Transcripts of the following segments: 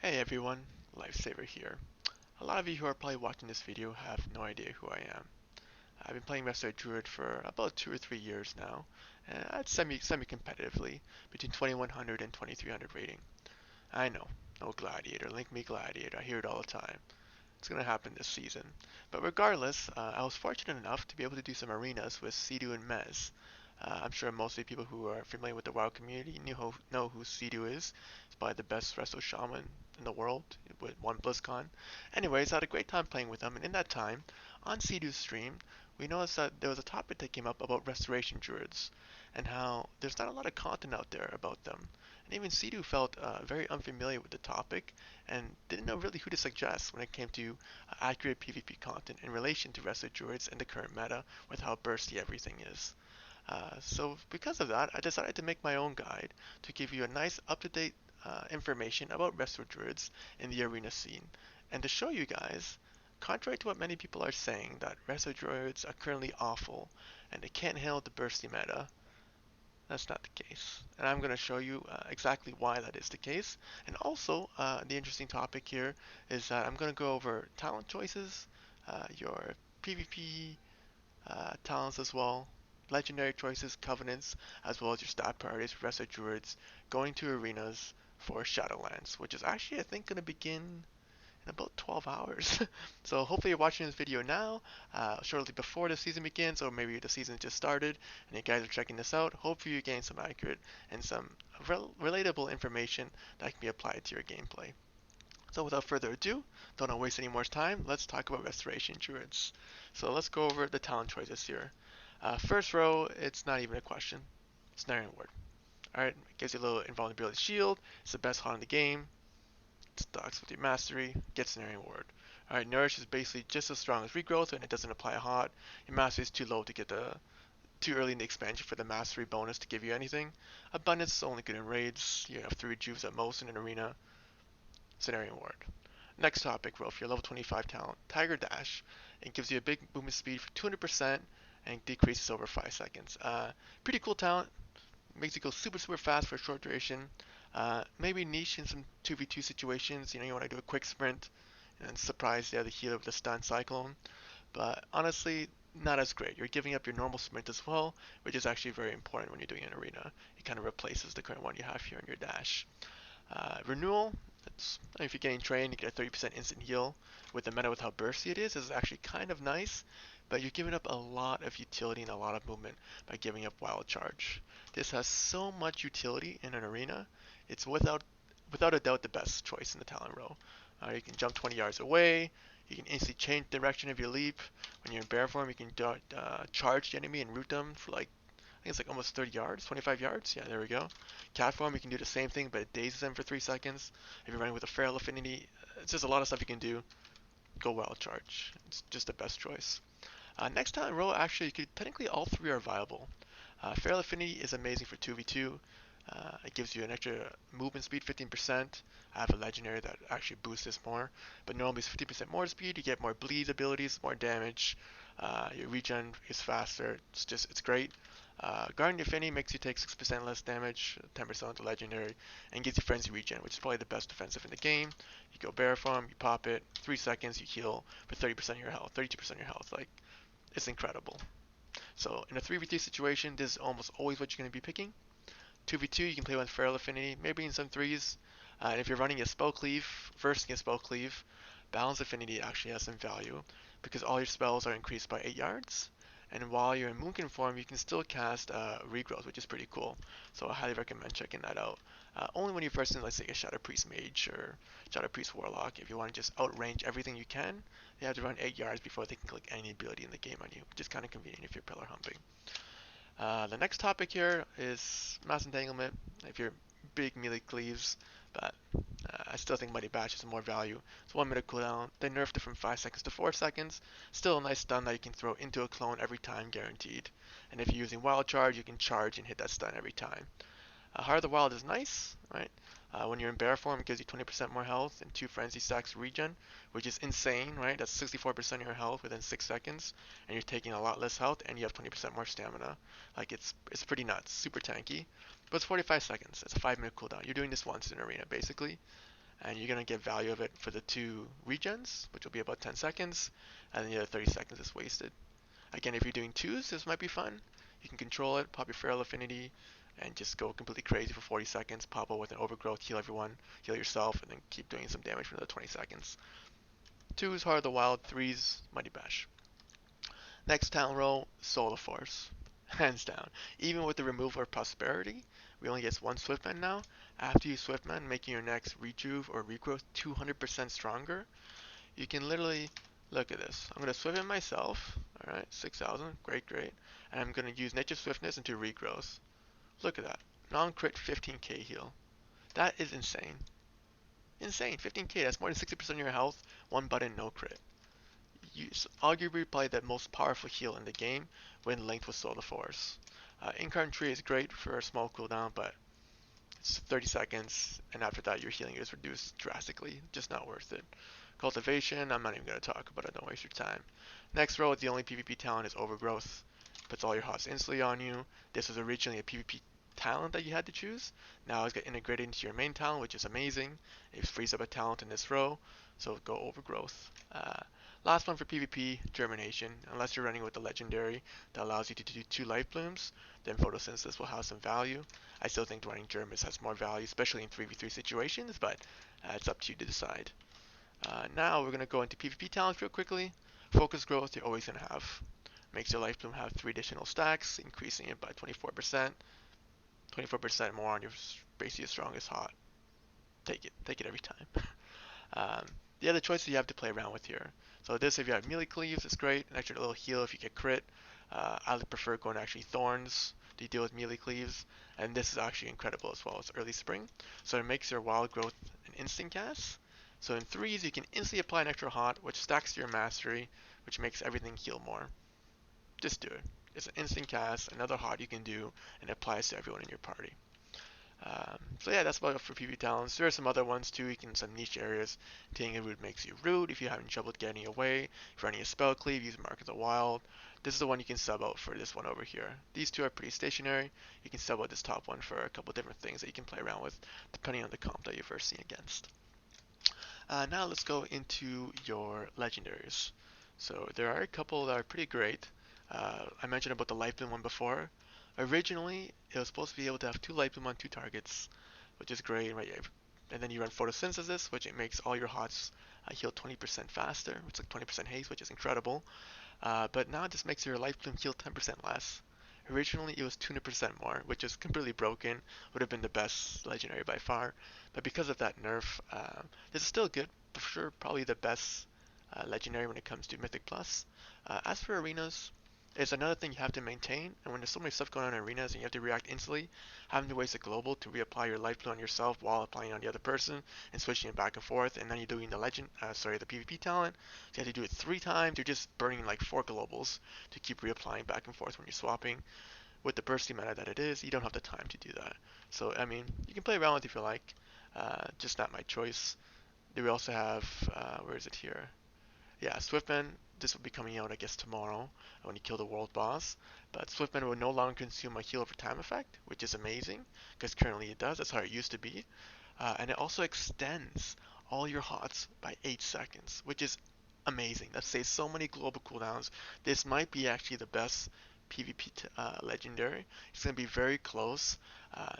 Hey everyone, Lifesaver here. A lot of you who are probably watching this video have no idea who I am. I've been playing Resto Druid for about 2 or 3 years now, and I'd semi-competitively between 2100 and 2300 rating. I know, no Gladiator, link me Gladiator, I hear it all the time. It's gonna happen this season. But regardless, I was fortunate enough to be able to do some arenas with Sidu and Mez. I'm sure most of the people who are familiar with the WoW community know who Sidu is. He's probably the best Resto Shaman in the world with one BlizzCon. Anyways, I had a great time playing with him, and in that time, on Sidu's stream, we noticed that there was a topic that came up about restoration druids, and how there's not a lot of content out there about them. And even Sidu felt very unfamiliar with the topic, and didn't know really who to suggest when it came to accurate PvP content in relation to Resto Druids and the current meta with how bursty everything is. So because of that, I decided to make my own guide to give you a nice up-to-date information about Resto Druids in the arena scene, and to show you guys, contrary to what many people are saying, that Resto Druids are currently awful and they can't handle the bursty meta, that's not the case. And I'm going to show you exactly why that is the case. And also, the interesting topic here is that I'm going to go over talent choices, your PvP talents as well, legendary choices, covenants, as well as your stat priorities for Resto Druids going to arenas for Shadowlands, which is actually, I think, going to begin in about 12 hours. So hopefully you're watching this video now, shortly before the season begins, or maybe the season just started and you guys are checking this out. Hopefully you gain some accurate and some relatable information that can be applied to your gameplay. So without further ado, don't want to waste any more time, let's talk about Restoration Druids. So let's go over the talent choices here. First row, it's not even a question. Snaring Ward. Alright, it gives you a little invulnerability shield. It's the best haunt in the game. It stocks with your mastery. Get Snaring Ward. Alright, Nourish is basically just as strong as Regrowth and it doesn't apply a hot. Your mastery is too low to get the too early in the expansion for the mastery bonus to give you anything. Abundance is only good in raids. You have 3 juves at most in an arena. Scenario Ward. Next topic, Rolf, your level 25 talent, Tiger Dash. It gives you a big movement speed for 200% and decreases over 5 seconds. Pretty cool talent. Makes you go super fast for a short duration. Maybe niche in some 2v2 situations. You want to do a quick sprint and surprise the other healer with a stun cyclone. But honestly, not as great. You're giving up your normal sprint as well, which is actually very important when you're doing an arena. It kind of replaces the current one you have here in your dash. Renewal, if you're getting trained, you get a 30% instant heal. With the meta with how bursty it is actually kind of nice, but you're giving up a lot of utility and a lot of movement by giving up Wild Charge. This has so much utility in an arena, it's without a doubt the best choice in the talent row. You can jump 20 yards away, you can instantly change the direction of your leap. When you're in bear form, you can charge the enemy and root them for like think it's like almost 30 yards, 25 yards. Yeah, there we go. Cat form, you can do the same thing, but it dazes them for 3 seconds. If you're running with a feral affinity, it's just a lot of stuff you can do. Go wild charge. It's just the best choice. Next time row, actually, you could technically all three are viable. Feral affinity is amazing for 2v2. It gives you an extra movement speed, 15%. I have a legendary that actually boosts this more, but normally it's 50% more speed. You get more bleed abilities, more damage. Your regen is faster. It's great. Guardian Affinity makes you take 6% less damage, 10% on the legendary, and gives you Frenzy Regen, which is probably the best defensive in the game. You go Bear Farm, you pop it, 3 seconds, you heal for 30% of your health, 32% of your health. Like, it's incredible. So, in a 3v3 situation, this is almost always what you're going to be picking. 2v2, you can play with Feral Affinity, maybe in some 3s. And if you're running a Spell Cleave, versing a Spell Cleave, Balance Affinity actually has some value, because all your spells are increased by 8 yards. And while you're in boomkin form, you can still cast Regrowth, which is pretty cool. So I highly recommend checking that out. Only when you're first in, let's say, a Shadow Priest Mage or Shadow Priest Warlock. If you want to just outrange everything you can, they have to run 8 yards before they can click any ability in the game on you, which is kind of convenient if you're pillar humping. The next topic here is Mass Entanglement. If you're big melee cleaves, but I still think Mighty Bash has more value. It's 1 minute cooldown. They nerfed it from 5 seconds to 4 seconds. Still a nice stun that you can throw into a clone every time, guaranteed. And if you're using Wild Charge, you can charge and hit that stun every time. Heart of the Wild is nice, right? When you're in bear form, it gives you 20% more health and 2 frenzy stacks regen, which is insane, right? That's 64% of your health within 6 seconds, and you're taking a lot less health, and you have 20% more stamina. Like, it's pretty nuts, super tanky. But it's 45 seconds. It's a 5 minute cooldown. You're doing this once in an arena, basically. and you're going to get value of it for the 2 regens, which will be about 10 seconds, and then the other 30 seconds is wasted. Again, if you're doing 2s, this might be fun. You can control it, pop your feral affinity, and just go completely crazy for 40 seconds, pop out with an overgrowth, heal everyone, heal yourself, and then keep doing some damage for another 20 seconds. 2s, Heart of the Wild, 3s, Mighty Bash. Next talent roll, Solar Force. Hands down. Even with the removal of Prosperity, we only get 1 Swiftman now. After you Swiftman, making your next Rejuve or Regrowth 200% stronger, you can literally, look at this. I'm going to Swiftman myself, alright, 6,000, great, great. And I'm going to use Nature Swiftness into Regrowth. Look at that. Non-crit 15k heal. That is insane. Insane, 15k, that's more than 60% of your health, 1 button, no crit. Arguably probably the most powerful heal in the game when linked with Solar Force. Incarn Tree is great for a small cooldown, but it's 30 seconds, and after that your healing is reduced drastically. Just not worth it. Cultivation, I'm not even going to talk about it, don't waste your time. Next row, the only PvP talent is Overgrowth. Puts all your hots instantly on you. This was originally a PvP talent that you had to choose. Now it's got integrated into your main talent, which is amazing. It frees up a talent in this row, so go Overgrowth. Last one for PvP, Germination. Unless you're running with the Legendary that allows you to do 2 Life Blooms, then Photosynthesis will have some value. I still think running Germis has more value, especially in 3v3 situations, but it's up to you to decide. Now we're going to go into PvP talents real quickly. Focus Growth, you're always going to have. Makes your Life Bloom have 3 additional stacks, increasing it by 24%. 24% more on your basically your strongest hot. Take it every time. The other choices you have to play around with here. So this, if you have melee cleaves, it's great. An extra little heal if you get crit. I prefer going to actually thorns to deal with melee cleaves. And this is actually incredible as well. It's early spring, so it makes your wild growth an instant cast. So in 3s, you can instantly apply an extra hot, which stacks to your mastery, which makes everything heal more. Just do it. It's an instant cast, another hot you can do, and it applies to everyone in your party. So yeah, that's about it for PvP talents. There are some other ones too. You can some niche areas. Taking a root makes you root. If you're having trouble getting away, if you're running a spell cleave, use Mark of the Wild. This is the one you can sub out for this one over here. These two are pretty stationary. You can sub out this top one for a couple different things that you can play around with, depending on the comp that you're versing against. Now let's go into your legendaries. So there are a couple that are pretty great. I mentioned about the Life Bloom one before. Originally, it was supposed to be able to have 2 Life Bloom on 2 targets, which is great, right? And then you run Photosynthesis, which it makes all your hots heal 20% faster, which is like 20% haste, which is incredible. But now it just makes your Life Bloom heal 10% less. Originally, it was 200% more, which is completely broken. Would have been the best legendary by far. But because of that nerf, this is still good. For sure, probably the best legendary when it comes to Mythic Plus. As for arenas, it's another thing you have to maintain. And when there's so many stuff going on in arenas and you have to react instantly, having to waste a global to reapply your life bloom on yourself while applying it on the other person and switching it back and forth, and then you're doing the the PvP talent, so you have to do it 3 times. You're just burning like 4 globals to keep reapplying back and forth when you're swapping. With the bursty meta that it is, you don't have the time to do that. So I mean, you can play around with it if you like. Just not my choice. Then we also have where is it here? Yeah, Swiftman. This will be coming out, I guess, tomorrow when you kill the world boss. But Swiftman will no longer consume a heal over time effect, which is amazing because currently it does. That's how it used to be. And it also extends all your hots by 8 seconds, which is amazing. That saves so many global cooldowns. This might be actually the best PvP legendary. It's going to be very close.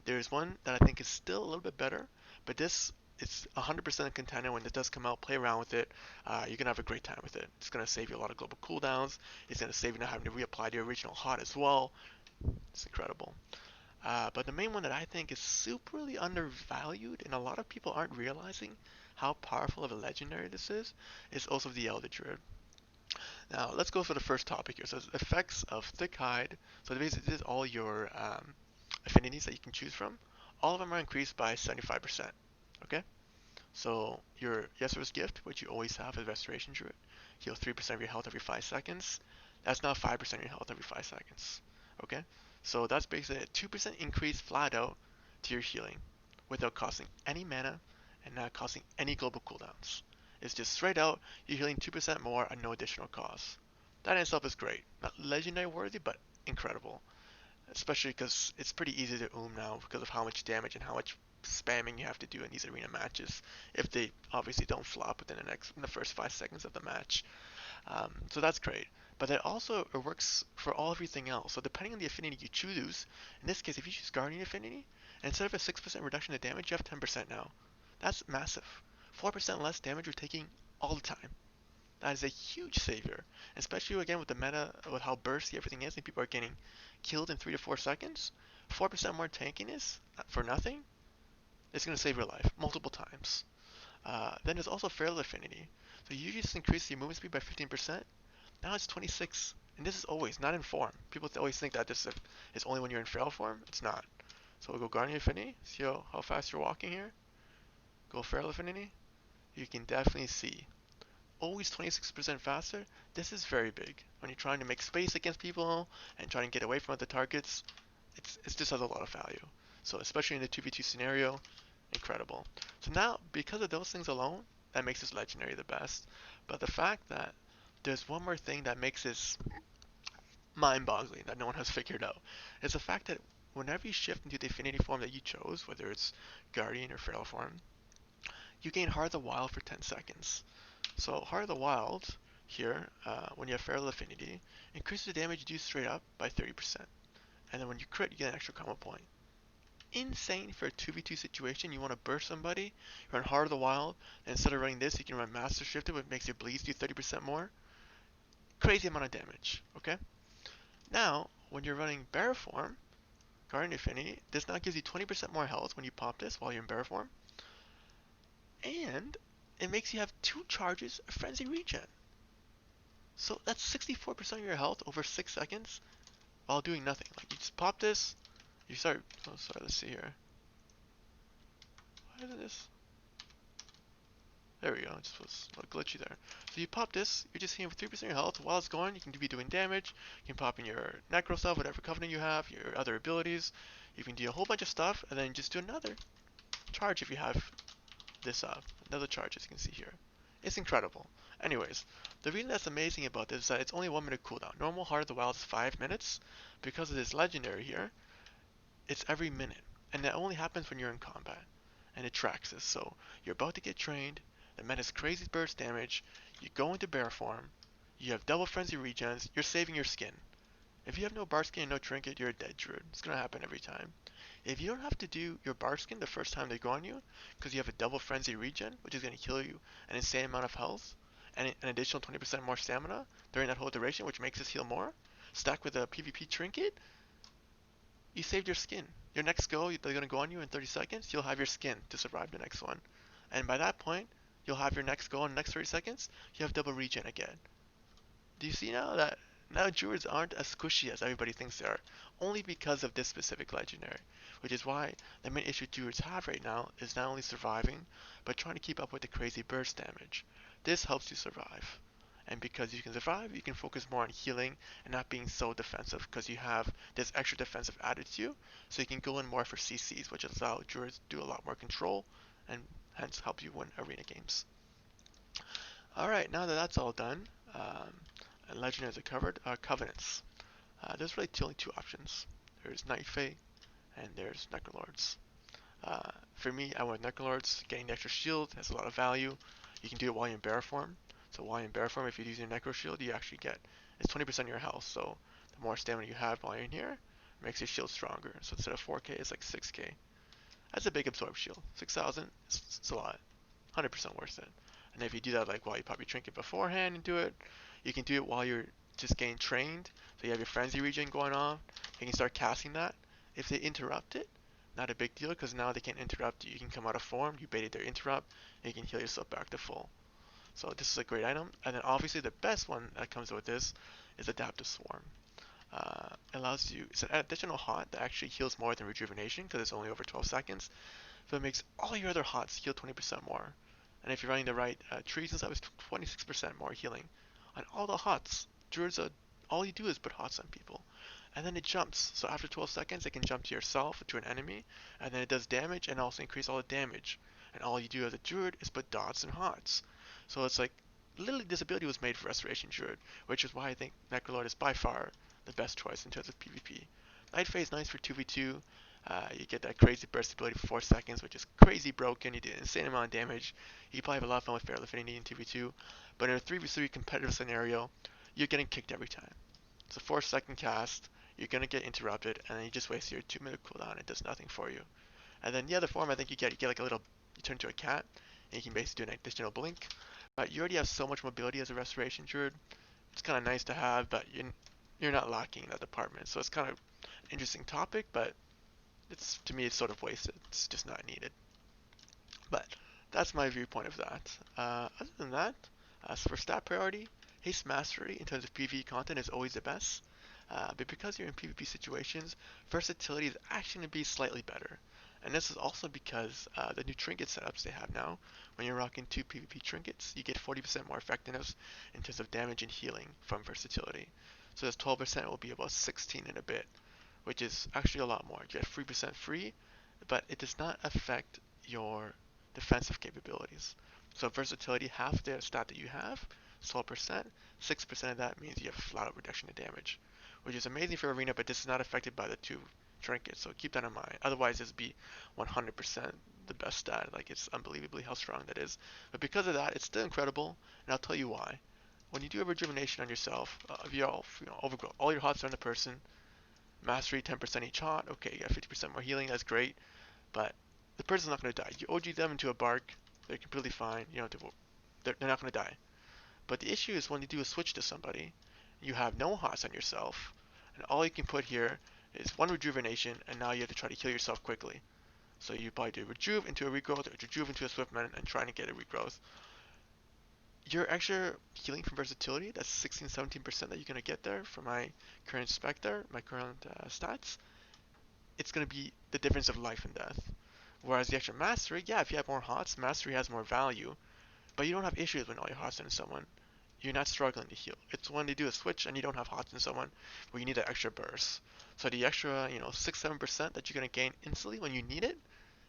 There's one that I think is still a little bit better, but this it's 100% a contender when it does come out. Play around with it. You're going to have a great time with it. It's going to save you a lot of global cooldowns. It's going to save you not having to reapply the original hot as well. It's incredible. But the main one that I think is superly undervalued and a lot of people aren't realizing how powerful of a legendary this is also the Elder Druid. Now let's go for the first topic here. So it's effects of Thick Hide. So basically this is all your affinities that you can choose from. All of them are increased by 75%. Okay? So your Yesser's Gift, which you always have as Restoration Druid, heal 3% of your health every 5 seconds. That's now 5% of your health every 5 seconds. Okay? So that's basically a 2% increase flat out to your healing without costing any mana and not costing any global cooldowns. It's just straight out, you're healing 2% more at no additional cost. That in itself is great. Not legendary worthy, but incredible. Especially because it's pretty easy to now because of how much damage and how much spamming you have to do in these arena matches if they obviously don't flop within the first 5 seconds of the match. So that's great. But it works for all everything else. So depending on the affinity you choose, in this case, if you choose Guardian Affinity, instead of a 6% reduction in damage, you have 10% now. That's massive. 4% less damage you're taking all the time. That is a huge savior, especially again with the meta, with how bursty everything is, and people are getting killed in 3 to 4 seconds. 4% more tankiness for nothing is going to save your life multiple times. Then there's also Feral Affinity. So you usually just increase your movement speed by 15%. Now it's 26. And this is always, not in form. People always think that this is only when you're in Feral form. It's not. So we'll go Guardian Affinity. See how fast you're walking here? Go Feral Affinity. You can definitely see. Always 26% faster. This is very big. When you're trying to make space against people and trying to get away from other targets, it just has a lot of value. So especially in the 2v2 scenario, incredible. So now, because of those things alone, that makes this legendary the best. But the fact that there's one more thing that makes this mind-boggling that no one has figured out is the fact that whenever you shift into the affinity form that you chose, whether it's Guardian or Feral form, you gain Heart of the Wild for 10 seconds. So Heart of the Wild here, when you have Feral affinity, increases the damage you do straight up by 30%. And then when you crit, you get an extra combo point. Insane for a 2v2 situation. You want to burst somebody, you run Heart of the Wild, and instead of running this, you can run Master Shifted, which makes your bleeds do 30% more. Crazy amount of damage, okay? Now, when you're running Bear form, Guardian Affinity, this now gives you 20% more health when you pop this while you're in Bear form. And it makes you have 2 charges of Frenzy Regen. So that's 64% of your health over 6 seconds while doing nothing. Like you just pop this, you start, oh sorry, let's see here. Why is this? There we go, it just was a little glitchy there. So you pop this, you're just hitting with 3% of your health. While it's going, you can be doing damage. You can pop in your Necro stuff, whatever Covenant you have, your other abilities. You can do a whole bunch of stuff, and then just do another charge if you have this another charge, as you can see here. It's incredible. Anyways, the reason that's amazing about this is that it's only 1 minute cooldown. Normal Heart of the Wild is 5 minutes. Because of this legendary here, it's every minute. And that only happens when you're in combat. And it tracks this. So you're about to get trained, the meta's crazy burst damage, you go into bear form, you have double frenzy regens, you're saving your skin. If you have no bar skin and no trinket, you're a dead druid. It's gonna happen every time. If you don't have to do your bar skin the first time they go on you, because you have a double frenzy regen, which is gonna kill you an insane amount of health, and an additional 20% more stamina during that whole duration, which makes us heal more, stacked with a PvP trinket, you saved your skin. Your next go, they're gonna go on you in 30 seconds, you'll have your skin to survive the next one. And by that point, you'll have your next go in the next 30 seconds, you have double regen again. Do you see now that now druids aren't as squishy as everybody thinks they are, only because of this specific legendary, which is why the main issue druids have right now is not only surviving, but trying to keep up with the crazy burst damage. This helps you survive. And because you can survive, you can focus more on healing and not being so defensive because you have this extra defensive added to you, so you can go in more for CCs, which allow druids to do a lot more control and hence help you win arena games. Alright, now that that's all done, and legendaries are covered, covenants. There's really only 2 options. There's Night Fae and there's Necrolords. For me, I went Necrolords. Getting the extra shield has a lot of value. You can do it while you're in bear form. So while you're in bear form, if you're using your Necro shield, you actually get, it's 20% of your health. So the more stamina you have while you're in here, it makes your shield stronger. So instead of 4k, it's like 6k. That's a big absorb shield. 6,000, it's a lot. 100% worth it. And if you do that like while you pop your trinket beforehand and do it, you can do it while you're just getting trained. So you have your frenzy regen going on. You can start casting that. If they interrupt it, not a big deal because now they can't interrupt you. You can come out of form, you baited their interrupt, and you can heal yourself back to full. So this is a great item. And then obviously the best one that comes with this is Adaptive Swarm. Allows you, it's an additional hot that actually heals more than rejuvenation because it's only over 12 seconds. So it makes all your other hots heal 20% more. And if you're running the right trees and stuff, it's 26% more healing on all the hots. Druids, all you do is put hots on people. And then it jumps. So after 12 seconds, it can jump to yourself or to an enemy. And then it does damage and also increase all the damage. And all you do as a druid is put dots and hots. So it's like, literally this ability was made for Restoration Druid, which is why I think Necrolord is by far the best choice in terms of PvP. Night Fae is nice for 2v2. You get that crazy burst ability for 4 seconds, which is crazy broken. You do an insane amount of damage. You probably have a lot of fun with Feral Affinity in 2v2. But in a 3v3 competitive scenario, you're getting kicked every time. It's a 4-second cast. You're going to get interrupted, and then you just waste your 2-minute cooldown. It does nothing for you. And then the other form I think you get like a little, you turn into a cat, and you can basically do an additional blink. But you already have so much mobility as a Restoration Druid. It's kind of nice to have, but you're not lacking in that department. So it's kind of an interesting topic, but it's to me it's sort of wasted. It's just not needed. But that's my viewpoint of that. Other than that, as for stat priority, Haste Mastery in terms of PvE content is always the best. But because you're in PvP situations, versatility is actually going to be slightly better. And this is also because the new trinket setups they have now, when you're rocking 2 PvP trinkets, you get 40% more effectiveness in terms of damage and healing from versatility. So this 12% will be about 16 and a bit, which is actually a lot more. You get 3% free, but it does not affect your defensive capabilities. So versatility, half the stat that you have, 12%, 6% of that means you have flat out reduction of damage, which is amazing for arena, but this is not affected by the 2 trinkets, so keep that in mind. Otherwise, this would be 100% the best stat. Like, it's unbelievably how strong that is. But because of that, it's still incredible, and I'll tell you why. When you do a rejuvenation on yourself, if you overgrow all your hots are on the person, mastery 10% each hot, okay, you got 50% more healing, that's great, but the person's not going to die. You OG them into a bark, they're completely fine. You know, they're not going to die. But the issue is when you do a switch to somebody, you have no hots on yourself, and all you can put here is 1 rejuvenation, and now you have to try to heal yourself quickly. So you probably do rejuve into a regrowth, or rejuve into a swiftman, and trying to get a regrowth. Your extra healing from versatility, that's 16-17% that you're going to get there for my current spec there, my current stats, it's going to be the difference of life and death. Whereas the extra mastery, yeah, if you have more hots, mastery has more value, but you don't have issues when all your hots are in someone. You're not struggling to heal. It's when they do a switch and you don't have hots in someone where you need that extra burst. So the extra, 6-7% that you're going to gain instantly when you need it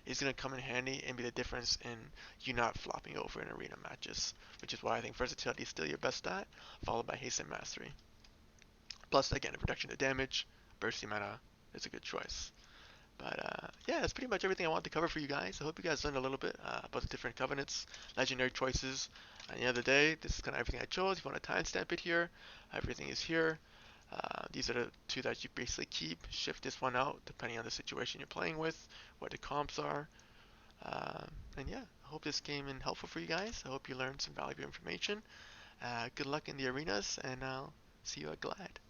is going to come in handy and be the difference in you not flopping over in arena matches, which is why I think versatility is still your best stat, followed by haste and mastery. Plus, again, a reduction to damage, bursty mana is a good choice. But yeah, that's pretty much everything I wanted to cover for you guys. I hope you guys learned a little bit about the different covenants, legendary choices. At the end of the day, this is kind of everything I chose. If you want to timestamp it here, everything is here. These are the 2 that you basically keep. Shift this one out depending on the situation you're playing with, what the comps are. And yeah, I hope this came in helpful for you guys. I hope you learned some valuable information. Good luck in the arenas, and I'll see you at Glad.